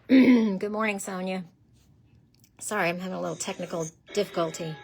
Good, good morning, Sonia. Sorry, I'm having a little technical difficulty.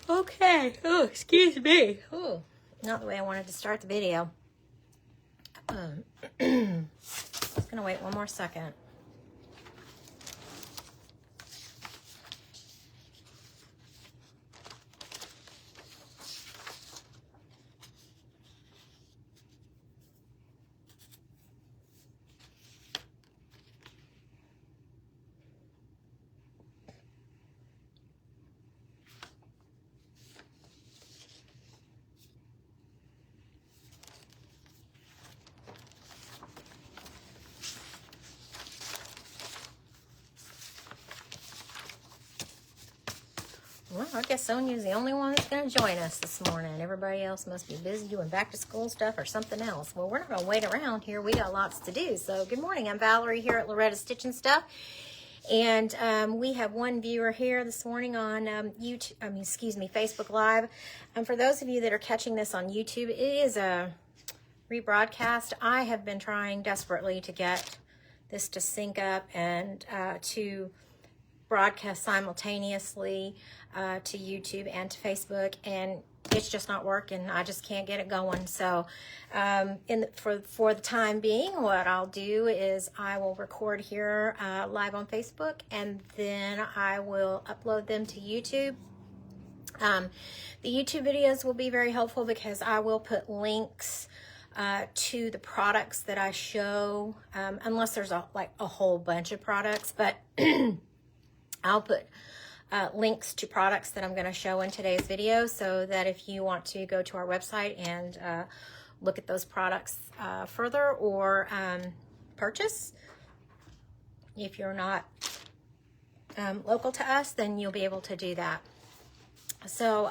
Okay. Oh, excuse me. Oh, not the way I wanted to start the video. Just gonna wait one more second. Well, I guess Sonia's the only one that's going to join us this morning. Everybody else must be busy doing back to school stuff or something else. Well, we're not going to wait around here. We got lots to do. So good morning. I'm Valerie here at Loretta Stitch and Stuff. And we have one viewer here this morning on Facebook Live. For those of you that are catching this on YouTube, it is a rebroadcast. I have been trying desperately to get this to sync up and to broadcast simultaneously to YouTube and to Facebook, and it's just not working. I just can't get it going. So for the time being, what I'll do is I will record here live on Facebook, and then I will upload them to YouTube. The YouTube videos will be very helpful because I will put links to the products that I show, unless there's a whole bunch of products, but I'll put links to products that I'm going to show in today's video, so that if you want to go to our website and look at those products further or purchase, if you're not local to us, then you'll be able to do that. So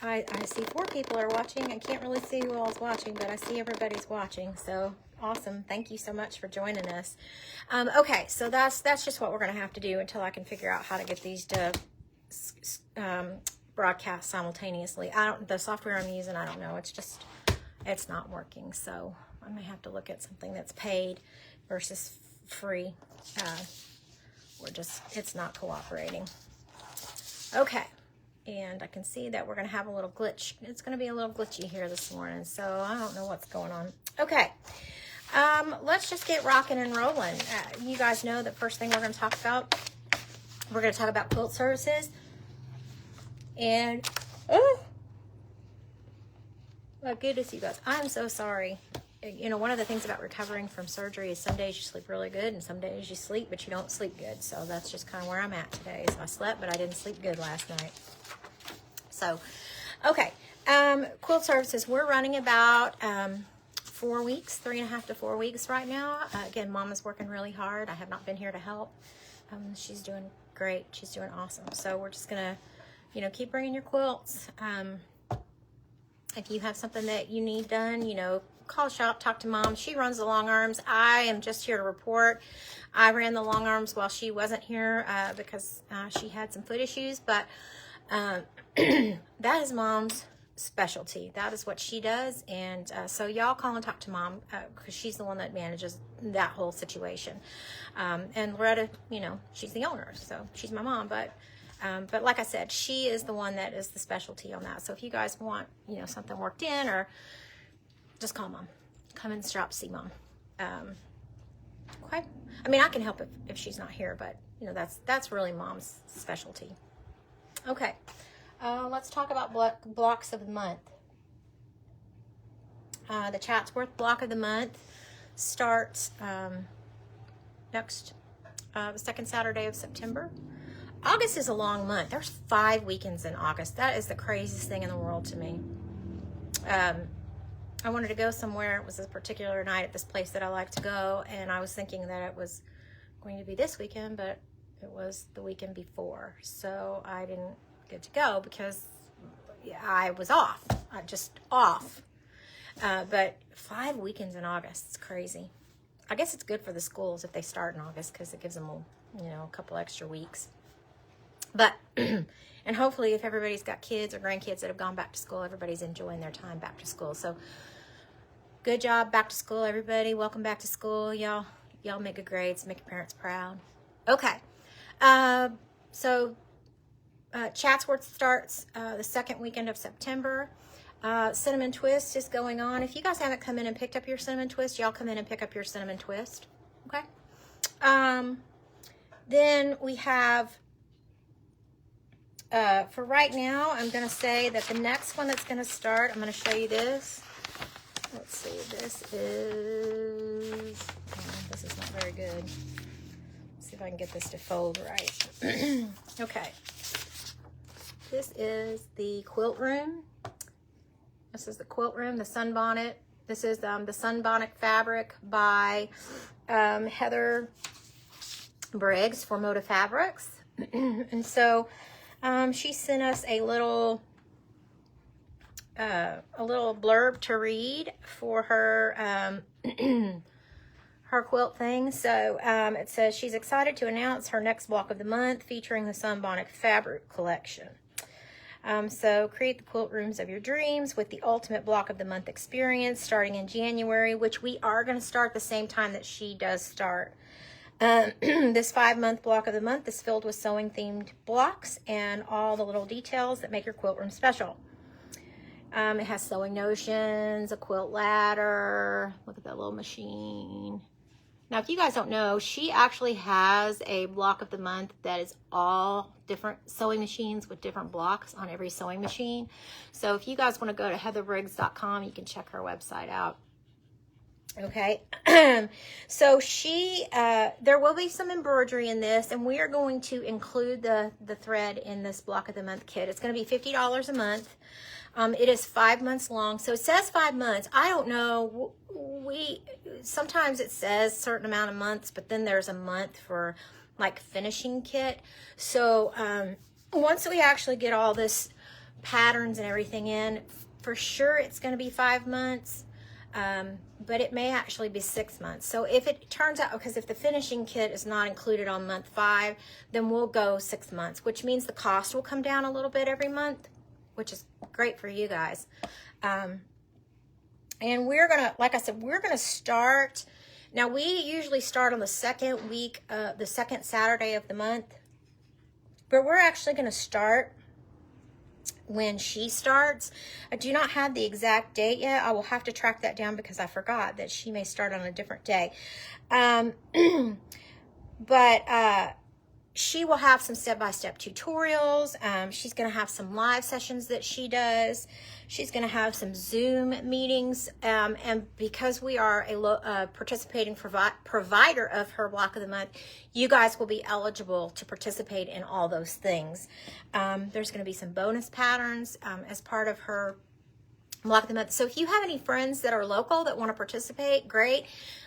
I see 4 people are watching. I can't really see who all is watching, but I see everybody's watching. So awesome. Thank you so much for joining us. Okay, so that's just what we're going to have to do until I can figure out how to get these to broadcast simultaneously. The software I'm using, I don't know. It's not working. So I may have to look at something that's paid versus free. It's not cooperating. Okay. And I can see that we're going to have a little glitch. It's going to be a little glitchy here this morning, so I don't know what's going on. Okay, let's just get rocking and rolling. You guys know the first thing we're going to talk about quilt services. And, oh, my goodness, you guys, I'm so sorry. You know, one of the things about recovering from surgery is some days you sleep really good and some days you sleep, but you don't sleep good. So that's just kind of where I'm at today. So I slept, but I didn't sleep good last night. So, okay, quilt services, we're running about 4 weeks, 3.5 to 4 weeks right now. Again, Mama's working really hard. I have not been here to help. She's doing great. She's doing awesome. So we're just going to, keep bringing your quilts. If you have something that you need done, call the shop, talk to Mom. She runs the long arms. I am just here to report. I ran the long arms while she wasn't here because she had some foot issues, but that is Mom's specialty. That is what she does. And so y'all call and talk to Mom because she's the one that manages that whole situation. And Loretta, she's the owner, so she's my mom. But like I said, she is the one that is the specialty on that. So if you guys want, something worked in, or just call Mom. Come and stop, see Mom. Okay. I mean, I can help if she's not here, but that's really Mom's specialty. Okay. Let's talk about blocks of the month. The Chatsworth block of the month starts the second Saturday of September. August is a long month. There's 5 weekends in August. That is the craziest thing in the world to me. I wanted to go somewhere. It was a particular night at this place that I like to go, and I was thinking that it was going to be this weekend, but it was the weekend before. So I didn't get to go because I was off. Just off. But 5 weekends in August, it's crazy. I guess it's good for the schools if they start in August because it gives them, a couple extra weeks. But, and hopefully if everybody's got kids or grandkids that have gone back to school, everybody's enjoying their time back to school. So good job back to school, everybody. Welcome back to school. Y'all make good grades, make your parents proud. Okay. So Chatsworth starts the second weekend of September. Cinnamon Twist is going on. If you guys haven't come in and picked up your Cinnamon Twist, y'all come in and pick up your Cinnamon Twist. Okay. Then we have, for right now, I'm going to say that the next one that's going to start, I'm going to show you this. Let's see, this is not very good. Let's see if I can get this to fold right. Okay. This is the quilt room. This is the quilt room, the sunbonnet. This is the sunbonnet fabric by Heather Briggs for Moda Fabrics. And so she sent us a little blurb to read for her her quilt thing. So it says she's excited to announce her next block of the month featuring the sunbonnet fabric collection. So create the quilt rooms of your dreams with the ultimate block of the month experience starting in January, which we are going to start the same time that she does start. This 5-month block of the month is filled with sewing themed blocks and all the little details that make your quilt room special. It has sewing notions, a quilt ladder. Look at that little machine. Now, if you guys don't know, she actually has a block of the month that is all different sewing machines with different blocks on every sewing machine. So if you guys want to go to heatherbriggs.com, you can check her website out. Okay. So there will be some embroidery in this, and we are going to include the thread in this block of the month kit. It's going to be $50 a month. It is 5 months long. So it says 5 months. I don't know. Sometimes it says a certain amount of months, but then there's a month for like finishing kit. So once we actually get all this patterns and everything in, for sure it's going to be 5 months. But it may actually be 6 months. So if it turns out, because if the finishing kit is not included on month 5, then we'll go 6 months, which means the cost will come down a little bit every month, which is great for you guys. And we're going to, like I said, we're going to start. Now, we usually start on the second week, the second Saturday of the month. But we're actually going to start when she starts. I do not have the exact date yet. I will have to track that down because I forgot that she may start on a different day. But she will have some step-by-step tutorials. She's going to have some live sessions that she does. She's going to have some Zoom meetings. And because we are a participating provider of her block of the month, you guys will be eligible to participate in all those things. There's going to be some bonus patterns as part of her block of the month. So if you have any friends that are local that want to participate, great.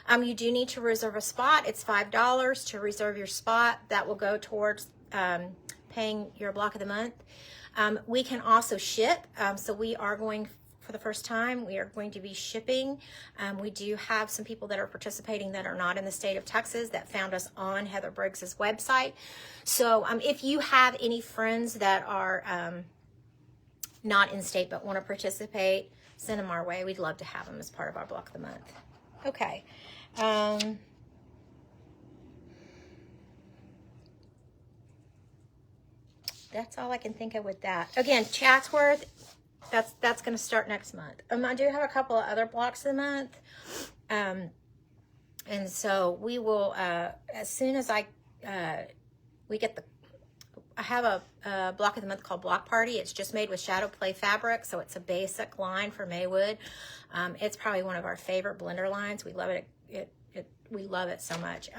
You do need to reserve a spot. It's $5 to reserve your spot. That will go towards paying your block of the month. We can also ship. So we are going, for the first time, we are going to be shipping. We do have some people that are participating that are not in the state of Texas that found us on Heather Briggs's website. So if you have any friends that are not in state but want to participate, send them our way. We'd love to have them as part of our block of the month. Okay. That's all I can think of with that. Again, Chatsworth, that's going to start next month. I do have a couple of other blocks of the month. And so we will, as soon as we get I have a block of the month called Block Party. It's just made with Shadow Play fabric, so it's a basic line for Maywood. It's probably one of our favorite blender lines. We love it we love it so much.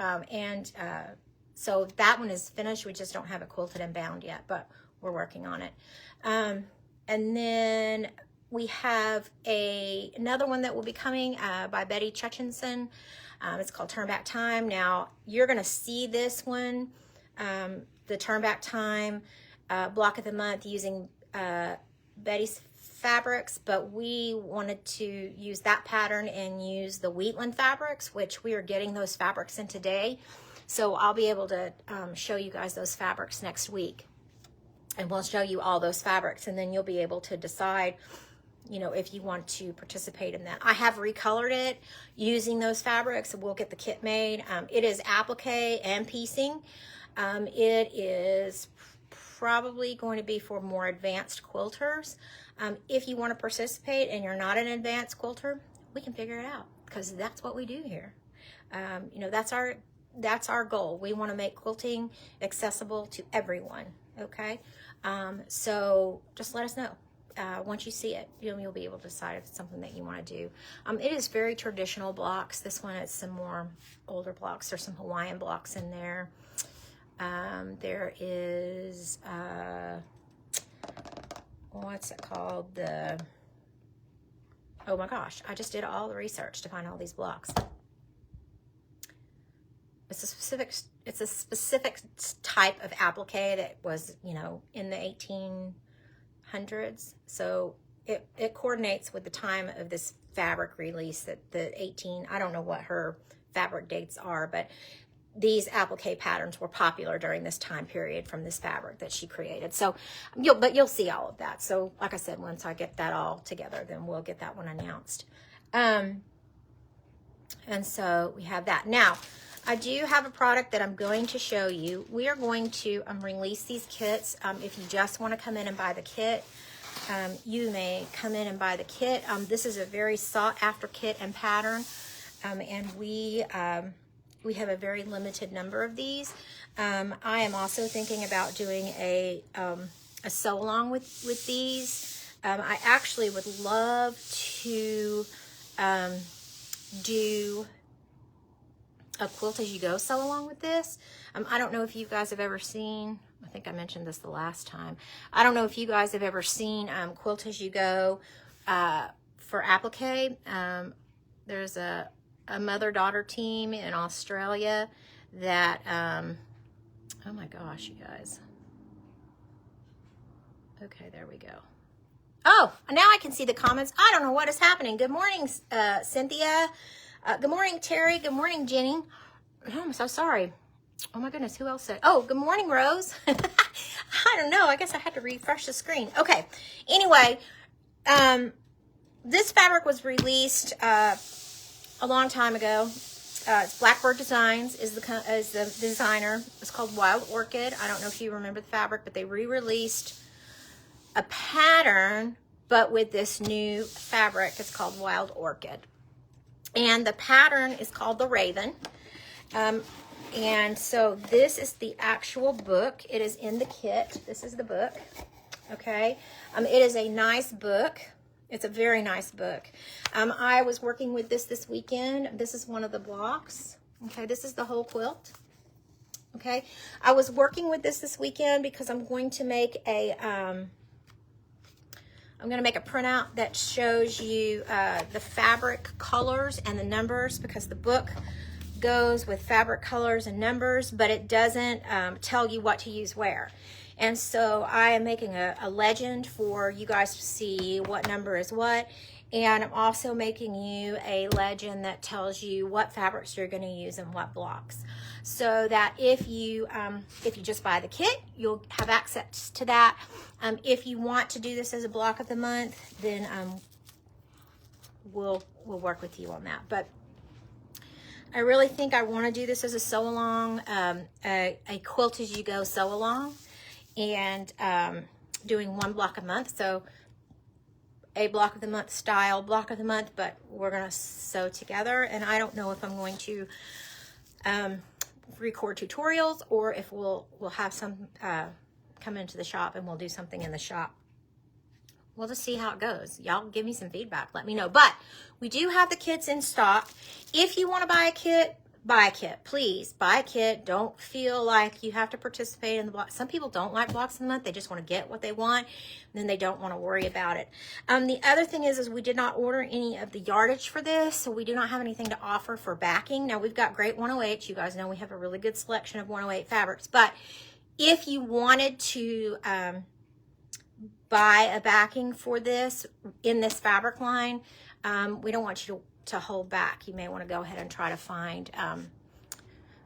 So that one is finished. We just don't have it quilted and bound yet, but we're working on it. And then we have another one that will be coming by Betty Chutchinson. It's called Turn Back Time. Now, you're going to see this one, the Turn Back Time block of the month using Betty's fabrics, but we wanted to use that pattern and use the Wheatland fabrics, which we are getting those fabrics in today. So I'll be able to show you guys those fabrics next week. And we'll show you all those fabrics, and then you'll be able to decide, you know, if you want to participate in that. I have recolored it using those fabrics, and we'll get the kit made. It is applique and piecing. It is probably going to be for more advanced quilters. If you want to participate and you're not an advanced quilter, we can figure it out, because that's what we do here. You know, that's our goal. We want to make quilting accessible to everyone. Okay, so just let us know. Once you see it, you'll be able to decide if it's something that you want to do. It is very traditional blocks. This one is some more older blocks. There's some Hawaiian blocks in there. There is, what's it called? Oh my gosh, I just did all the research to find all these blocks. It's a specific type of applique that was, you know, in the 1800s. So it coordinates with the time of this fabric release, that I don't know what her fabric dates are, but these applique patterns were popular during this time period from this fabric that she created. So you'll see all of that. So like I said, once I get that all together, then we'll get that one announced. And so we have that. Now, I do have a product that I'm going to show you. We are going to release these kits. If you just want to come in and buy the kit, you may come in and buy the kit. This is a very sought after kit and pattern, and we have a very limited number of these. I am also thinking about doing a sew along with these. I actually would love to do a quilt as you go sew along with this. I don't know if you guys have ever seen, I think I mentioned this the last time. I don't know if you guys have ever seen quilt as you go for applique. There's a mother-daughter team in Australia that, oh my gosh, you guys. Okay, there we go. Oh, now I can see the comments. I don't know what is happening. Good morning, Cynthia. Good morning, Terry. Good morning, Jenny. Oh, I'm so sorry. Oh my goodness, who else said? Oh, good morning, Rose. I don't know. I guess I had to refresh the screen. Okay. Anyway, this fabric was released a long time ago. It's Blackbird Designs is the designer. It's called Wild Orchid. I don't know if you remember the fabric, but they re-released a pattern, but with this new fabric. It's called Wild Orchid. And the pattern is called the Raven. And so this is the actual book. It is in the kit. This is the book. Okay. It is a nice book. It's a very nice book. I was working with this weekend. This is one of the blocks. Okay. This is the whole quilt. Okay. I was working with this weekend because I'm going to make a, printout that shows you the fabric colors and the numbers, because the book goes with fabric colors and numbers, but it doesn't tell you what to use where. And so I am making a legend for you guys to see what number is what. And I'm also making you a legend that tells you what fabrics you're going to use and what blocks. So that if you just buy the kit, you'll have access to that. If you want to do this as a block of the month, then we'll work with you on that. But I really think I want to do this as a sew along, a quilt as you go sew along, and doing one block a month. So a block of the month style block of the month, but we're going to sew together. And I don't know if I'm going to record tutorials, or if we'll have some come into the shop and we'll do something in the shop we'll just see how it goes. Y'all give me some feedback. Let me know. But we do have the kits in stock. If you want to buy a kit, buy a kit. Please buy a kit. Don't feel like you have to participate in the block. Some people don't like blocks of the month. They just want to get what they want, and then they don't want to worry about it. The other thing is we did not order any of the yardage for this, so we do not have anything to offer for backing. Now, we've got great 108. You guys know we have a really good selection of 108 fabrics, but if you wanted to buy a backing for this in this fabric line, we don't want you to hold back. You may want to go ahead and try to find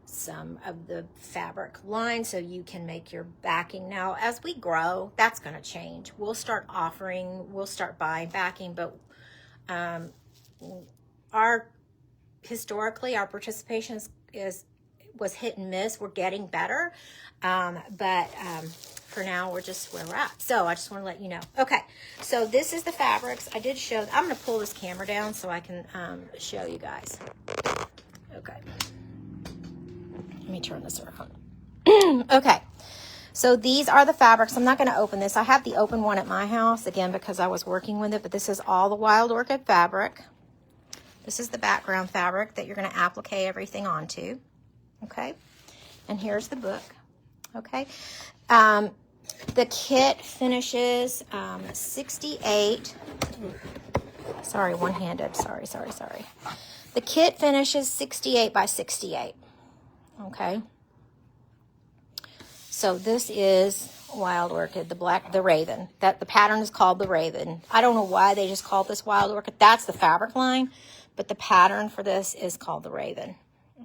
some of the fabric line so you can make your backing. Now, as we grow, that's going to change. We'll start buying backing, but historically our participation was hit and miss. We're getting better, but for now we're just where we're at. So I just want to let you know. Okay, so this is the fabrics. I did show. I'm going to pull this camera down so I can show you guys. Okay, let me turn this around. Okay, so these are the fabrics. I'm not going to open this. I have the open one at my house again because I was working with it, but this is all the Wild Orchid fabric. This is the background fabric that you're going to applique everything onto. Okay, and here's the book. Okay, the kit finishes 68. Sorry, one-handed. Sorry. The kit finishes 68 by 68. Okay, so this is Wild Orchid, the Raven. That the pattern is called the Raven. I don't know why they just call this Wild Orchid. That's the fabric line, but the pattern for this is called the Raven.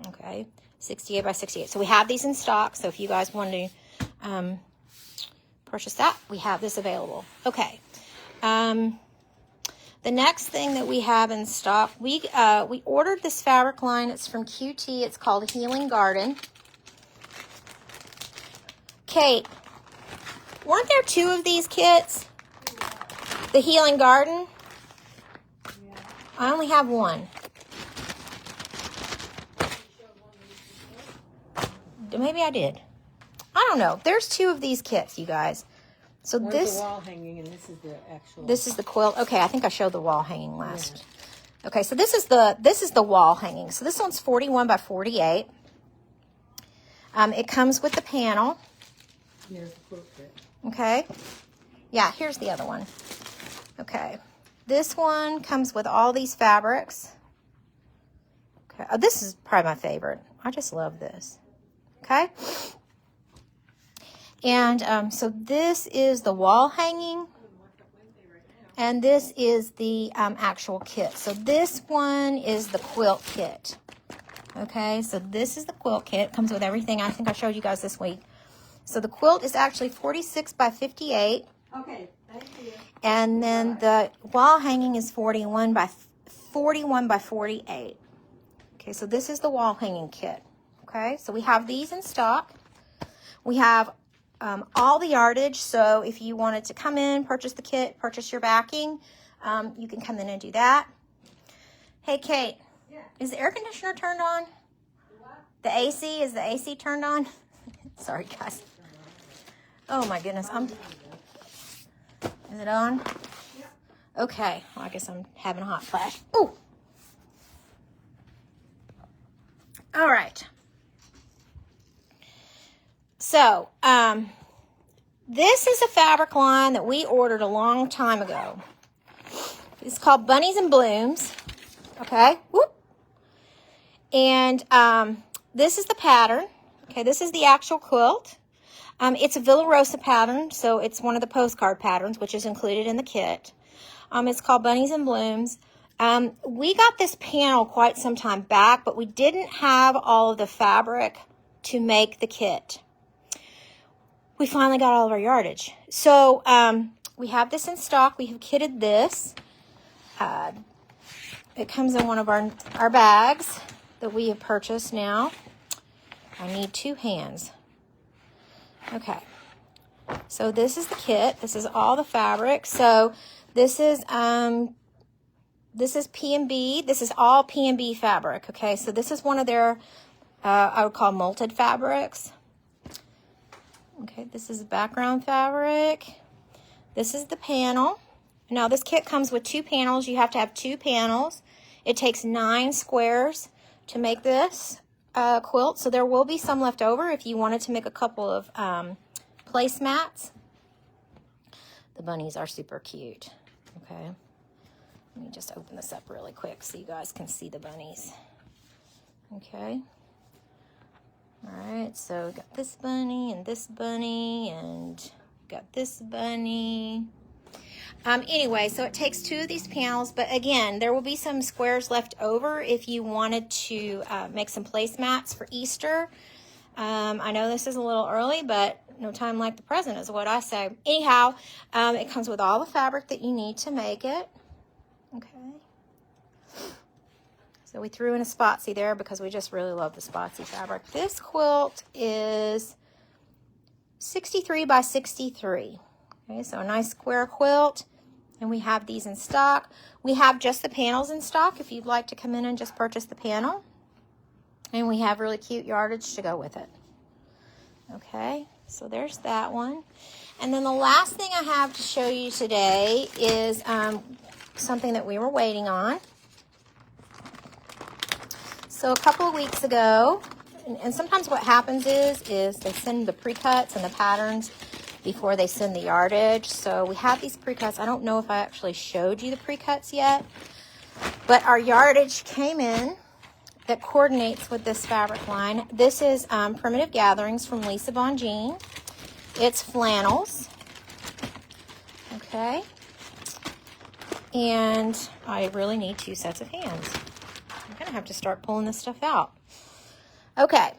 Okay, 68 by 68. So we have these in stock. So if you guys want to purchase that, we have this available. Okay. The next thing that we have in stock, we ordered this fabric line. It's from QT. It's called Healing Garden. Kate, weren't there 2 of these kits? The Healing Garden? Yeah. I only have one. Maybe I did. I don't know. There's 2 of these kits, you guys. So one's this the wall hanging, and this is the actual. This is the quilt. Okay, I think I showed the wall hanging last. Yeah. Okay, so this is the wall hanging. So this one's 41 by 48. It comes with the panel. Here's the quilt kit. Okay. Yeah, here's the other one. Okay. This one comes with all these fabrics. Okay. Oh, this is probably my favorite. I just love this. Okay. And so this is the wall hanging. And this is the actual kit. So this one is the quilt kit. Okay, so this is the quilt kit. It comes with everything. I think I showed you guys this week. So the quilt is actually 46 by 58. Okay, thank you. And then the wall hanging is 41 by 48. Okay, so this is the wall hanging kit. Okay, so we have these in stock. We have all the yardage. So if you wanted to come in, purchase the kit, purchase your backing, you can come in and do that. Hey, Kate. Yeah. Is the air conditioner turned on? What? The AC, is the AC turned on? Sorry, guys. Oh my goodness. Is it on? Yeah. Okay. Well, I guess I'm having a hot flash. Ooh. All right. So, this is a fabric line that we ordered a long time ago. It's called Bunnies and Blooms. Okay. Whoop. And this is the pattern. Okay, this is the actual quilt. It's a Villa Rosa pattern, so it's one of the postcard patterns, which is included in the kit. It's called Bunnies and Blooms. We got this panel quite some time back, but we didn't have all of the fabric to make the kit. We finally got all of our yardage. So we have this in stock. We have kitted this. It comes in one of our bags that we have purchased now. I need 2 hands. Okay. So this is the kit. This is all the fabric. So this is P&B. This is all P&B fabric. Okay. So this is one of their I would call molted fabrics. Okay, this is the background fabric. This is the panel. Now this kit comes with 2 panels. You have to have 2 panels. It takes 9 squares to make this quilt, so there will be some left over if you wanted to make a couple of placemats. The bunnies are super cute. Okay, let me just open this up really quick so you guys can see the bunnies. Okay. All right, so we got this bunny and this bunny and got this bunny. Anyway, so it takes 2 of these panels, but again, there will be some squares left over if you wanted to make some placemats for Easter. I know this is a little early, but no time like the present is what I say. Anyhow, it comes with all the fabric that you need to make it. Okay. So we threw in a Spotsy there because we just really love the Spotsy fabric. This quilt is 63 by 63. Okay, so a nice square quilt. And we have these in stock. We have just the panels in stock if you'd like to come in and just purchase the panel. And we have really cute yardage to go with it. Okay, so there's that one. And then the last thing I have to show you today is something that we were waiting on. So a couple of weeks ago, and sometimes what happens is they send the pre-cuts and the patterns before they send the yardage. So we have these pre-cuts. I don't know if I actually showed you the pre-cuts yet, but our yardage came in that coordinates with this fabric line. This is Primitive Gatherings from Lisa Bonjean. It's flannels. Okay. And I really need 2 sets of hands. I'm gonna have to start pulling this stuff out. Okay.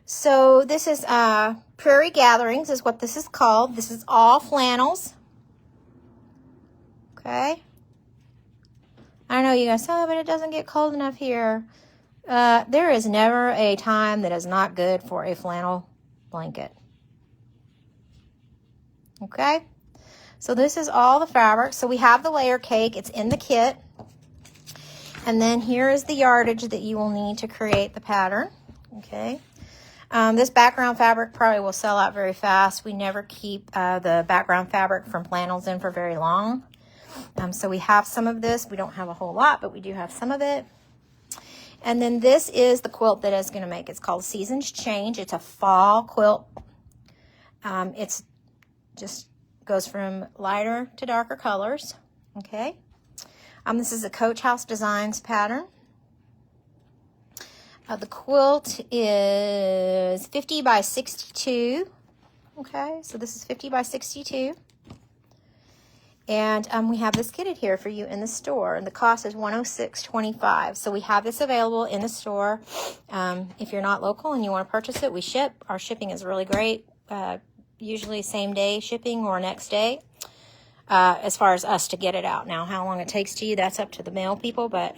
So this is Prairie Gatherings is what this is called. This is all flannels. Okay. I know you guys say, oh, but it doesn't get cold enough here. There is never a time that is not good for a flannel blanket. Okay. So this is all the fabric. So we have the layer cake. It's in the kit. And then here is the yardage that you will need to create the pattern. Okay. This background fabric probably will sell out very fast. We never keep the background fabric from flannels in for very long. So we have some of this. We don't have a whole lot, but we do have some of it. And then this is the quilt that is going to make. It's called Seasons Change. It's a fall quilt. It's just goes from lighter to darker colors. Okay. This is a Coach House Designs pattern. The quilt is 50 by 62. Okay, so this is 50 by 62. And we have this kitted here for you in the store. And the cost is $106.25. So we have this available in the store. If you're not local and you want to purchase it, we ship. Our shipping is really great. Usually same day shipping or next day. As far as us to get it out. Now, how long it takes to you, that's up to the mail people. But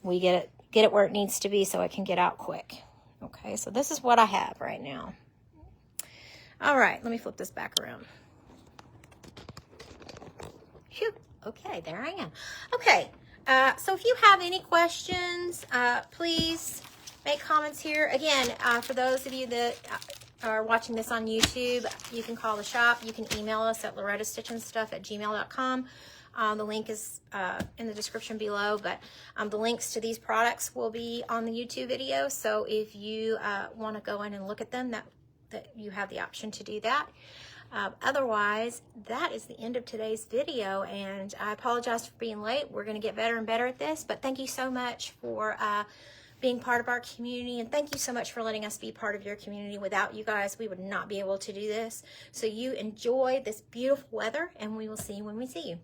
we get it where it needs to be so it can get out quick. Okay, so this is what I have right now. All right, let me flip this back around. Phew, okay, there I am. Okay, so if you have any questions, please make comments here. Again, for those of you that are watching this on YouTube, you can call the shop. You can email us at lorettastitchandstuff@gmail.com. The link is in the description below, but the links to these products will be on the YouTube video. So if you want to go in and look at them, that you have the option to do that. Otherwise, that is the end of today's video, and I apologize for being late. We're going to get better and better at this, but thank you so much for being part of our community, and thank you so much for letting us be part of your community. Without you guys, we would not be able to do this. So you enjoy this beautiful weather, and we will see you when we see you.